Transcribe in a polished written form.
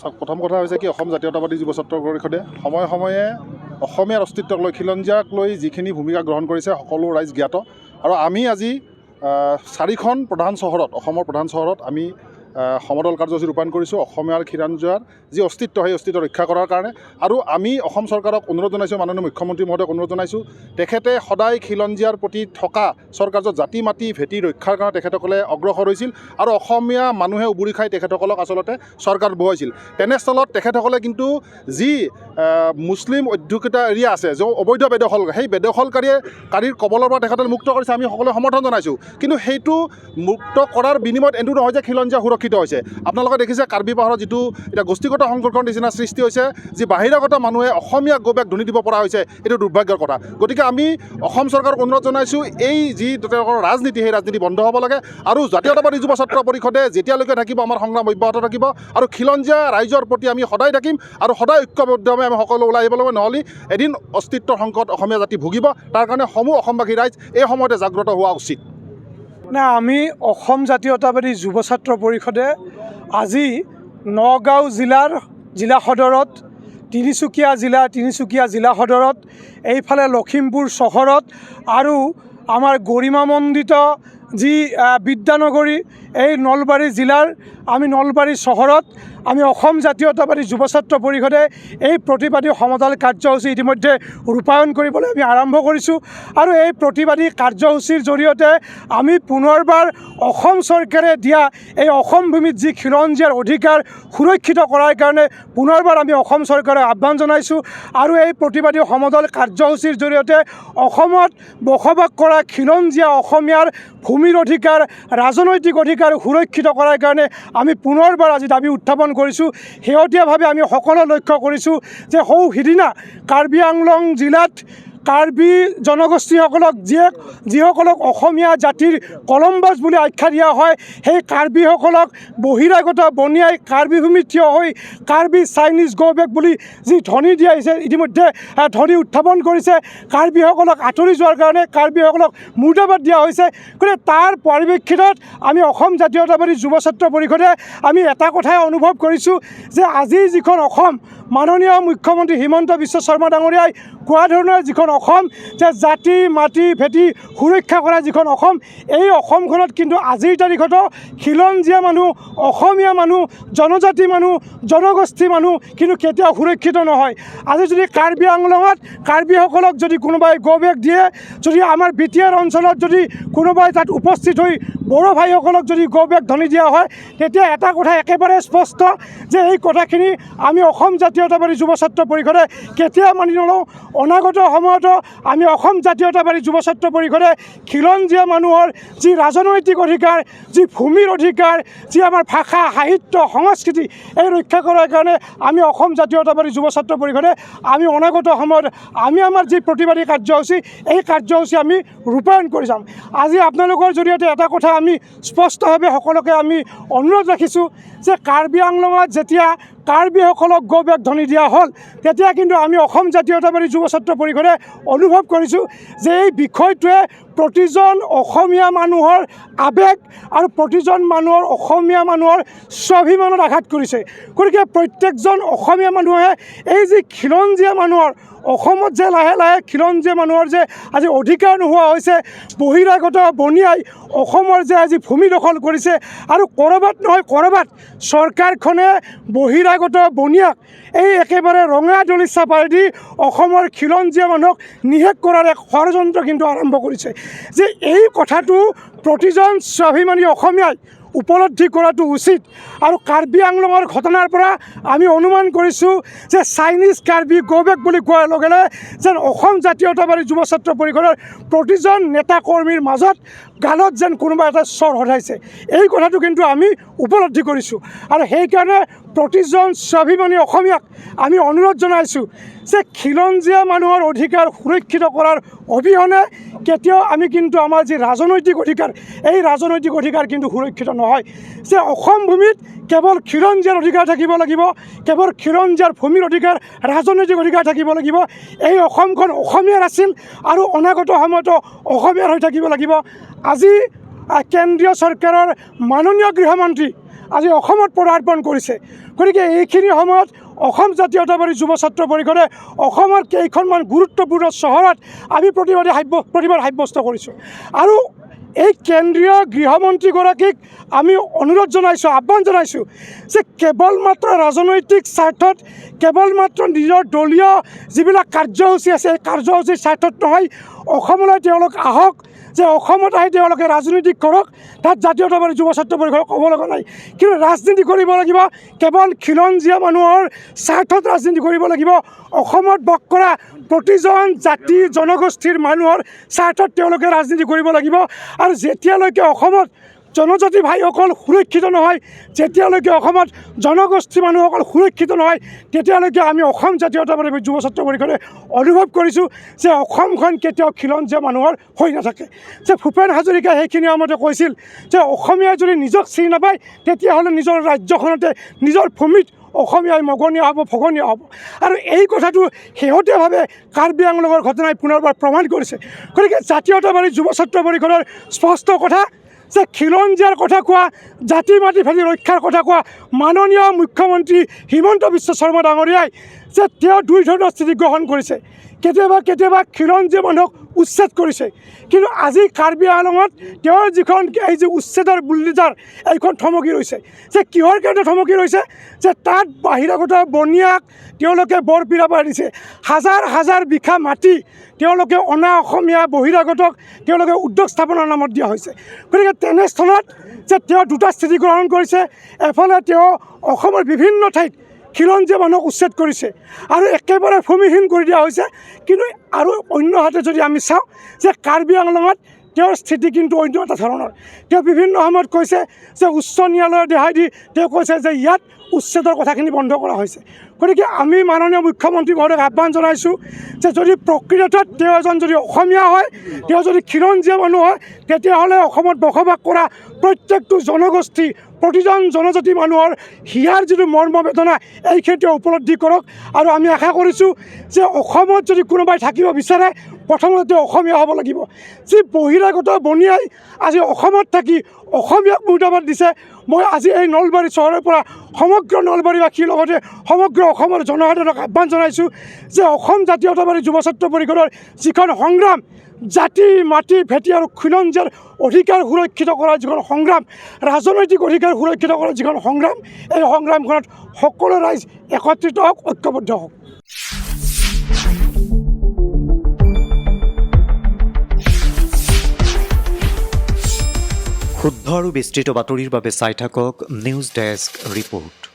প্ৰথম কথা হৈছে কি অসম জাতীয়তাবাদী যুৱ ছাত্ৰ পৰিষদে সময়ে সময়ে অসমীয়াৰ অস্তিত্বক লৈ খিলঞ্জীয়াক লৈ যিখিনি ভূমিকা গ্ৰহণ কৰিছে সকলো ৰাইজ জ্ঞাত আৰু আমি আজি 4খন প্ৰধান চহৰত অসমৰ প্ৰধান চহৰত আমি সমদল কাৰ্যসূচী ৰূপায়ণ কৰিছোঁ অসমীয়াৰ খিলঞ্জীয়াৰ যি অস্তিত্ব সেই অস্তিত্ব ৰক্ষা কৰাৰ কাৰণে আৰু আমি অসম চৰকাৰক অনুৰোধ জনাইছোঁ মাননীয় মুখ্যমন্ত্ৰী মহোদয়ক অনুৰোধ জনাইছোঁ তেখেতে সদায় খিলঞ্জীয়াৰ প্ৰতি থকা চৰকাৰ্যত জাতি মাটি ভেটি ৰক্ষাৰ কাৰণে তেখেতসকলে অগ্ৰসৰ হৈছিল আৰু অসমীয়া মানুহে উবুৰি খাই তেখেতসকলক আচলতে চৰকাৰত বহুৱাইছিল তেনেস্থলত তেখেতসকলে কিন্তু যি মুছলিম অধ্যুষিত এৰিয়া আছে যে অবৈধ বেদখল সেই বেদখলকাৰীৰ কবলৰ পৰা তেখেতসকলে মুক্ত কৰিছে আমি সকলোৱে সমৰ্থন জনাইছোঁ কিন্তু সেইটো মুক্ত কৰাৰ বিনিময়ত এইটো নহয় যে খিলঞ্জীয়া সুৰক্ষিত হৈছে আপোনালোকে দেখিছে কাৰ্বি পাহাৰত যিটো এতিয়া গোষ্ঠীগত সংঘৰ্ষৰ নিচিনা সৃষ্টি হৈছে যি বাহিৰাগত মানুহে অসমীয়া গৌৰৱক ধনি দিব পৰা হৈছে এইটো দুৰ্ভাগ্যৰ কথা গতিকে আমি অসম চৰকাৰক অনুৰোধ জনাইছোঁ এই যি তেওঁলোকৰ ৰাজনীতি সেই ৰাজনীতি বন্ধ হ'ব লাগে আৰু জাতীয়তাবাদী যুৱ ছাত্ৰ পৰিষদে যেতিয়ালৈকে থাকিব আমাৰ সংগ্ৰাম অব্যাহত থাকিব আৰু খিলঞ্জীয়া ৰাইজৰ প্ৰতি আমি সদায় থাকিম আৰু সদায় ঐক্যবদ্ধভাৱে আমি সকলো ওলাই আহিব লাগিব নহ'লে এদিন অস্তিত্বৰ সংকট অসমীয়া জাতি ভুগিব তাৰ কাৰণে সমূহ অসমবাসী ৰাইজ এই সময়তে জাগ্ৰত হোৱা উচিত না আমি অসম জাতীয়তাবাদী যুৱ ছাত্ৰ পৰিষদে আজি নগাঁও জিলা সদৰত তিনিচুকীয়া জিলা সদৰত এইফালে লখিমপুৰ চহৰত আৰু আমাৰ গৰিমামণ্ডিত যি বিদ্যানগৰী এই নলবাৰী জিলাৰ আমি নলবাৰী চহৰত আমি অসম জাতীয়তাবাদী যুৱ ছাত্ৰ পৰিষদে এই প্ৰতিবাদী সমদল কাৰ্যসূচী ইতিমধ্যে ৰূপায়ণ কৰিবলৈ আমি আৰম্ভ কৰিছোঁ আৰু এই প্ৰতিবাদী কাৰ্যসূচীৰ জৰিয়তে আমি পুনৰবাৰ অসম চৰকাৰে দিয়া এই অসম ভূমিত যি খিলঞ্জীয়াৰ অধিকাৰ সুৰক্ষিত কৰাৰ কাৰণে পুনৰবাৰ আমি অসম চৰকাৰক আহ্বান জনাইছোঁ আৰু এই প্ৰতিবাদী সমদল কাৰ্যসূচীৰ জৰিয়তে অসমত বসবাস কৰা খিলঞ্জীয়া অসমীয়াৰ ভূমিৰ অধিকাৰ ৰাজনৈতিক অধিকাৰ সুৰক্ষিত কৰাৰ কাৰণে আমি পুনৰবাৰ আজি দাবী উত্থাপন কৰিছোঁ শেহতীয়াভাৱে আমি সকলো লক্ষ্য কৰিছোঁ যে সিদিনা কাৰ্বি আংলং জিলাত কাৰ্বি জনগোষ্ঠীসকলক যিসকলক অসমীয়া জাতিৰ কলমবাজ বুলি আখ্যা দিয়া হয় সেই কাৰ্বিসকলক বহিৰাগত বনিয়াই কাৰ্বি ভূমিত থিয় হৈ কাৰ্বি চাইনিজ গো বেক বুলি যি ধ্বনি দিয়াইছে ইতিমধ্যে ধ্বনি উত্থাপন কৰিছে কাৰ্বিসকলক আঁতৰি যোৱাৰ কাৰণে কাৰ্বিসকলক মুৰ্দাবাদ দিয়া হৈছে গতিকে তাৰ পৰিপ্ৰেক্ষিতত আমি অসম জাতীয়তাবাদী যুৱ ছাত্ৰ পৰিষদে আমি এটা কথাই অনুভৱ কৰিছোঁ যে আজি যিখন অসম মাননীয় মুখ্যমন্ত্ৰী হিমন্ত বিশ্ব শৰ্মা ডাঙৰীয়াই কোৱা ধৰণৰ যিখন অসম যে জাতি মাটি ভেটি সুৰক্ষা কৰা যিখন অসম এই অসমখনত কিন্তু আজিৰ তাৰিখতো খিলঞ্জীয়া মানুহ অসমীয়া মানুহ জনজাতি মানুহ জনগোষ্ঠী মানুহ কিন্তু কেতিয়াও সুৰক্ষিত নহয় আজি যদি কাৰ্বি আংলঙত কাৰ্বিসকলক যদি কোনোবাই গো বেক দিয়ে যদি আমাৰ বিটিআৰ অঞ্চলত যদি কোনোবাই তাত উপস্থিত হৈ বড়ো ভাইসকলক যদি গো বেক ধ্বনি দিয়া হয় তেতিয়া এটা কথা একেবাৰে স্পষ্ট যে এই কথাখিনি আমি অসম জাতীয়তাবাদী যুৱ ছাত্ৰ পৰিষদে কেতিয়া মানি নলওঁ অনাগত সময়তো আমি অসম জাতীয়তাবাদী যুৱ ছাত্ৰ পৰিষদে খিলঞ্জীয়া মানুহৰ যি ৰাজনৈতিক অধিকাৰ যি ভূমিৰ অধিকাৰ যি আমাৰ ভাষা সাহিত্য সংস্কৃতি এই ৰক্ষা কৰাৰ কাৰণে আমি অসম জাতীয়তাবাদী যুৱ ছাত্ৰ পৰিষদে আমি অনাগত সময়ত আমি আমাৰ যি প্ৰতিবাদী কাৰ্যসূচী এই কাৰ্যসূচী আমি ৰূপায়ণ কৰি যাম আজি আপোনালোকৰ জৰিয়তে এটা কথা আমি স্পষ্টভাৱে সকলোকে আমি অনুৰোধ ৰাখিছোঁ যে কাৰ্বি আংলঙত যেতিয়া কাৰ্বিসকলক গো বেক ধ্বনি দিয়া হ'ল তেতিয়া কিন্তু আমি অসম জাতীয়তাবাদী যুৱ ছাত্ৰ পৰিষদে অনুভৱ কৰিছোঁ যে এই বিষয়টোৱে প্ৰতিজন অসমীয়া মানুহৰ আৱেগ আৰু প্ৰতিজন মানুহৰ অসমীয়া মানুহৰ স্বাভিমানত আঘাত কৰিছে গতিকে প্ৰত্যেকজন অসমীয়া মানুহে এই যি খিলঞ্জীয়া মানুহৰ অসমত যে লাহে লাহে খিলঞ্জীয়া মানুহৰ যে আজি অধিকাৰ নোহোৱা হৈছে বহিৰাগত বনিয়াই অসমৰ যে আজি ভূমি দখল কৰিছে আৰু ক'ৰবাত নহয় ক'ৰবাত চৰকাৰখনে বহিৰাগত বনিয়াক এই একেবাৰে ৰঙা দলিচা পাৰি দি অসমৰ খিলঞ্জীয়া মানুহক নিষেধ কৰাৰ এক ষড়যন্ত্ৰ কিন্তু আৰম্ভ কৰিছে যে এই কথাটো প্ৰতিজন স্বাভিমানী অসমীয়াই উপলব্ধি কৰাটো উচিত আৰু কাৰ্বি আংলঙৰ ঘটনাৰ পৰা আমি অনুমান কৰিছোঁ যে চাইনিজ কাৰ্বি গো বেক বুলি কোৱাৰ লগে লগে যেন অসম জাতীয়তাবাদী যুৱ ছাত্ৰ পৰিষদৰ প্ৰতিজন নেতা কৰ্মীৰ মাজত গালত যেন কোনোবা এটা স্বৰ সধাইছে এই কথাটো কিন্তু আমি উপলব্ধি কৰিছোঁ আৰু সেইকাৰণে প্ৰতিজন স্বাভিমানী অসমীয়াক আমি অনুৰোধ জনাইছোঁ যে খিলঞ্জীয়া মানুহৰ অধিকাৰ সুৰক্ষিত কৰাৰ অবিহনে কেতিয়াও আমি কিন্তু আমাৰ যি ৰাজনৈতিক অধিকাৰ এই ৰাজনৈতিক অধিকাৰ কিন্তু সুৰক্ষিত নহয় যে অসম ভূমিত কেৱল খিলঞ্জীয়াৰ অধিকাৰ থাকিব লাগিব কেৱল খিলঞ্জীয়াৰ ভূমিৰ অধিকাৰ ৰাজনৈতিক অধিকাৰ থাকিব লাগিব এই অসমখন অসমীয়াৰ আছিল আৰু অনাগত সময়তো অসমীয়াৰ হৈ থাকিব লাগিব আজি কেন্দ্ৰীয় চৰকাৰৰ মাননীয় গৃহমন্ত্ৰী আজি অসমত পদাৰ্পণ কৰিছে। গতিকে এইখিনি সময়ত অসম জাতীয়তাবাদী যুৱ ছাত্ৰ পৰিষদে অসমৰ কেইখনমান গুৰুত্বপূৰ্ণ চহৰত আমি প্ৰতিবাদ সাব্যস্ত কৰিছোঁ। আৰু এই কেন্দ্ৰীয় গৃহমন্ত্ৰীগৰাকীক আমি অনুৰোধ জনাইছোঁ, আহ্বান জনাইছোঁ যে কেৱল মাত্ৰ ৰাজনৈতিক স্বাৰ্থত, কেৱল মাত্ৰ নিজৰ দলীয় যিবিলাক কাৰ্যসূচী আছে এই কাৰ্যসূচীৰ স্বাৰ্থত নহয়, অসমলৈ তেওঁলোক আহক, যে অসমত আহি তেওঁলোকে ৰাজনীতি কৰক, তাত জাতীয়তাবাদী যুৱ ছাত্ৰ পৰিষদক ক'ব লগা নাই। কিন্তু ৰাজনীতি কৰিব লাগিব কেৱল খিলঞ্জীয়া মানুহৰ স্বাৰ্থত ৰাজনীতি কৰিব লাগিব। অসমত বাস কৰা প্ৰতিজন জাতি জনগোষ্ঠীৰ মানুহৰ স্বাৰ্থত তেওঁলোকে ৰাজনীতি কৰিব লাগিব। আৰু যেতিয়ালৈকে অসমত জনজাতি ভাইসকল সুৰক্ষিত নহয়, যেতিয়ালৈকে অসমত জনগোষ্ঠী মানুহসকল সুৰক্ষিত নহয়, তেতিয়ালৈকে আমি অসম জাতীয়তাবাদী যুৱ ছাত্ৰ পৰিষদে অনুভৱ কৰিছোঁ যে অসমখন কেতিয়াও খিলঞ্জীয়া মানুহৰ হৈ নাথাকে। যে ভূপেন হাজৰিকাই সেইখিনি সময়তে কৈছিল যে অসমীয়াই যদি নিজক চিনি নাপায় তেতিয়াহ'লে নিজৰ ৰাজ্যখনতে নিজৰ ভূমিত অসমীয়াই মগনীয়া হ'ব, ভগনীয়া হ'ব। আৰু এই কথাটো শেহতীয়াভাৱে কাৰ্বি আংলঙৰ ঘটনাই পুনৰবাৰ প্ৰমাণ কৰিছে। গতিকে জাতীয়তাবাদী যুৱ ছাত্ৰ পৰিষদৰ স্পষ্ট কথা যে খিলঞ্জীয়াৰ কথা কোৱা, জাতি মাটি ভেটি ৰক্ষাৰ কথা কোৱা মাননীয় মুখ্যমন্ত্ৰী হিমন্ত বিশ্ব শৰ্মা ডাঙৰীয়াই যে তেওঁ দুই ধৰণৰ স্থিতি গ্ৰহণ কৰিছে। কেতিয়াবা খিলঞ্জীয়া মানুহক উচ্ছেদ কৰিছে, কিন্তু আজি কাৰ্বি আংলঙত তেওঁৰ যিখন এই যে উচ্ছেদৰ বুলডোজাৰ এইখন থমকি ৰৈছে। যে কিহৰ কাৰণে থমকি ৰৈছে? যে তাত বাহিৰাগত বনিয়াক তেওঁলোকে বৰপিৰা পাই দিছে। হাজাৰ হাজাৰ বিঘা মাটি তেওঁলোকে অনা অসমীয়া বহিৰাগতক তেওঁলোকে উদ্যোগ স্থাপনৰ নামত দিয়া হৈছে। গতিকে তেনেস্থলত যে তেওঁ দুটা স্থিতি গ্ৰহণ কৰিছে, এফালে তেওঁ অসমৰ বিভিন্ন ঠাইত খিলঞ্জীয়া মানুহক উচ্ছেদ কৰিছে আৰু একেবাৰে ভূমিহীন কৰি দিয়া হৈছে। কিন্তু আৰু অন্য হাতে যদি আমি চাওঁ যে কাৰ্বি আংলঙত তেওঁৰ স্থিতি কিন্তু অন্য এটা ধৰণৰ। তেওঁ বিভিন্ন সময়ত কৈছে যে উচ্চ ন্যায়ালয়ৰ দেহাই দি তেওঁ কৈছে যে ইয়াত উচ্ছেদৰ কথাখিনি বন্ধ কৰা হৈছে। গতিকে আমি মাননীয় মুখ্যমন্ত্ৰী মহোদয়ক আহ্বান জনাইছোঁ যে যদি প্ৰকৃতত তেওঁ এজন যদি অসমীয়া হয়, তেওঁ যদি খিলঞ্জীয়া মানুহ হয়, তেতিয়াহ'লে অসমত বসবাস কৰা প্ৰত্যেকটো জনগোষ্ঠী, প্ৰতিজন জনজাতি মানুহৰ হিয়াৰ যিটো মৰ্ম বেদনা এইখিনি তেওঁ উপলব্ধি কৰক। আৰু আমি আশা কৰিছোঁ যে অসমত যদি কোনোবাই থাকিব বিচাৰে প্ৰথমতে অসমীয়া হ'ব লাগিব। যি বহিৰাগত বনিয়াই আজি অসমত থাকি অসমীয়াক মুৰ্দাবাদ দিছে, মই আজি এই নলবাৰী চহৰৰ পৰা সমগ্ৰ নলবাৰীবাসীৰ লগতে সমগ্ৰ অসমৰ জনসাধাৰণক আহ্বান জনাইছোঁ যে অসম জাতীয়তাবাদী যুৱ ছাত্ৰ পৰিষদৰ যিখন সংগ্ৰাম, জাতি মাটি ভেটি আৰু খিলঞ্জীয়াৰ অধিকাৰ সুৰক্ষিত কৰাৰ যিখন সংগ্ৰাম, ৰাজনৈতিক অধিকাৰ সুৰক্ষিত কৰাৰ যিখন সংগ্ৰাম, এই সংগ্ৰামখনত সকলো ৰাইজ একত্ৰিত হওক, ঐক্যবদ্ধ হওক। শুদ্ধ আৰু বিস্তৃত বাতৰিৰ বাবে চাই থাকক নিউজ ডেস্ক ৰিপৰ্ট।